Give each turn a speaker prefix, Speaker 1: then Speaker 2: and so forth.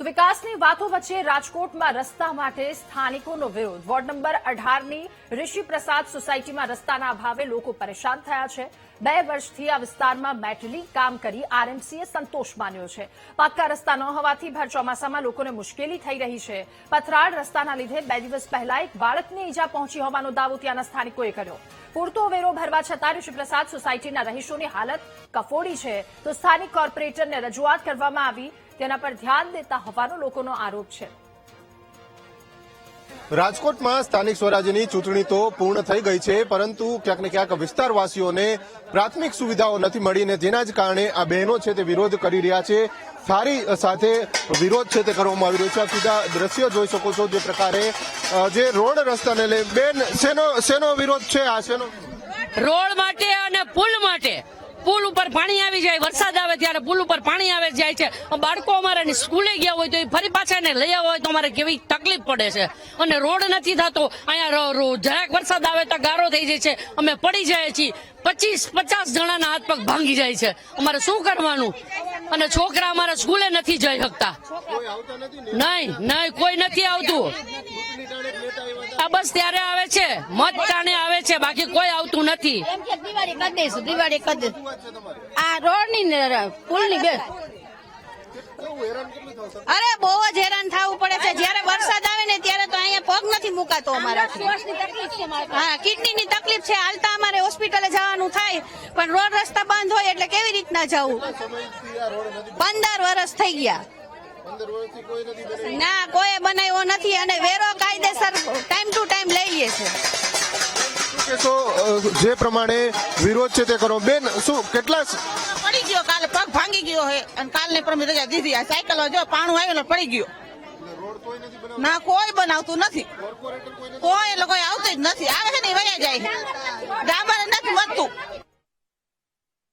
Speaker 1: તો વિકાસની વાતો વચ્ચે રાજકોટમાં રસ્તા માટે સ્થાનિકોનો વિરોધ। વોર્ડ નંબર 18ની ઋષિ પ્રસાદ સોસાયટીમાં રસ્તાના અભાવે લોકો પરેશાન થયા છે। 2 વર્ષથી આ વિસ્તારમાં મેટલિંગ કામ કરી આરએમસીએ સંતોષ માન્યો છે। પાક્કા રસ્તા ન હોવાથી ભર ચોમાસામાં લોકોને મુશ્કેલી થઈ રહી છે। પથરાળ રસ્તાના લીધે 2 દિવસ પહેલા એક બાળકને ઈજા પહોંચી હોવાનો દાવો ત્યાંના સ્થાનિકોએ કર્યો। પૂરતો વેરો ભરવા છતાં ઋષિ પ્રસાદ સોસાયટીના રહીશોની હાલત કફોડી છે, તો સ્થાનિક કોર્પોરેટરને રજૂઆત કરવામાં આવી તેના પર ધ્યાન દેતા હોવાનો લોકોનો આરોપ છે।
Speaker 2: રાજકોટમાં સ્થાનિક સ્વરાજ્યની ચૂંટણી તો પૂર્ણ થઈ ગઈ છે, પરંતુ ક્યાંક ને ક્યાંક વિસ્તારવાસીઓને પ્રાથમિક સુવિધાઓ નથી મળીને જેના જ કારણે આ બહેનો છે તે વિરોધ કરી રહ્યા છે। થાળી સાથે વિરોધ છે તે કરવામાં આવી રહ્યો છે। આ સીધા દ્રશ્ય જોઈ શકો છો જે પ્રકારે જે રોડ રસ્તાને લઈ બેન શેનો વિરોધ છે? આ શેનો?
Speaker 3: રોડ માટે અને પુલ માટે। પુલ ઉપર પાણી આવી જાય, વરસાદ આવે ત્યારે પુલ ઉપર પાણી આવે જાય છે। બાળકો અમારે સ્કૂલે ગયા હોય તો એ ફરી પાછા ને લઈ આવવા હોય તો અમારે કેવી તકલીફ પડે છે। અને રોડ નથી થતો, અહીંયા જરાક વરસાદ આવે તો ગારો થઈ જાય છે, અમે પડી જાય છીએ। 25-50 જણાના હાથ પગ ભાંગી જાય છે, અમારે શું કરવાનું? અને છોકરા અમારા સ્કૂલે નથી જઈ શકતા। નહીં, કોઈ નથી આવતું। આ બસ ત્યારે આવે છે, મત ટાણે આવે છે, બાકી કોઈ આવતું નથી।
Speaker 4: દિવાળી કરી દઈશું, દિવાળી કરી દઈશું। આ રોડ ની પુલ ની બે અરે બહુ જ હેરાન થવું પડે છે। જયારે વરસાદ આવે ને ત્યારે તો અહીંયા પગ નથી મુકાતો અમારાથી। હા, કિડની ની તકલીફ છે, હાલતા અમારે હોસ્પિટલે જવાનું થાય, પણ રોડ રસ્તા બંધ હોય એટલે કેવી રીતના જવું? 15 વર્ષ થઈ ગયા, ના કોઈ બનાવ્યો નથી, અને વેરો કાયદેસર ટાઈમ ટુ ટાઈમ લઈ લે છે।
Speaker 2: તો જે પ્રમાણે વિરોધ છે તે કરો બેન, શું કેટલા
Speaker 5: પડી ગયો? કાલે પગ ભાંગી ગયો હે અને કાલને પરમે રજા દીધી। આ સાયકલ જો પાણું આવ્યું પડી ગયો, ના કોઈ બનાવતું નથી, કોઈ આવતું જ નથી। આવે છે ને વયા જાય, ડામર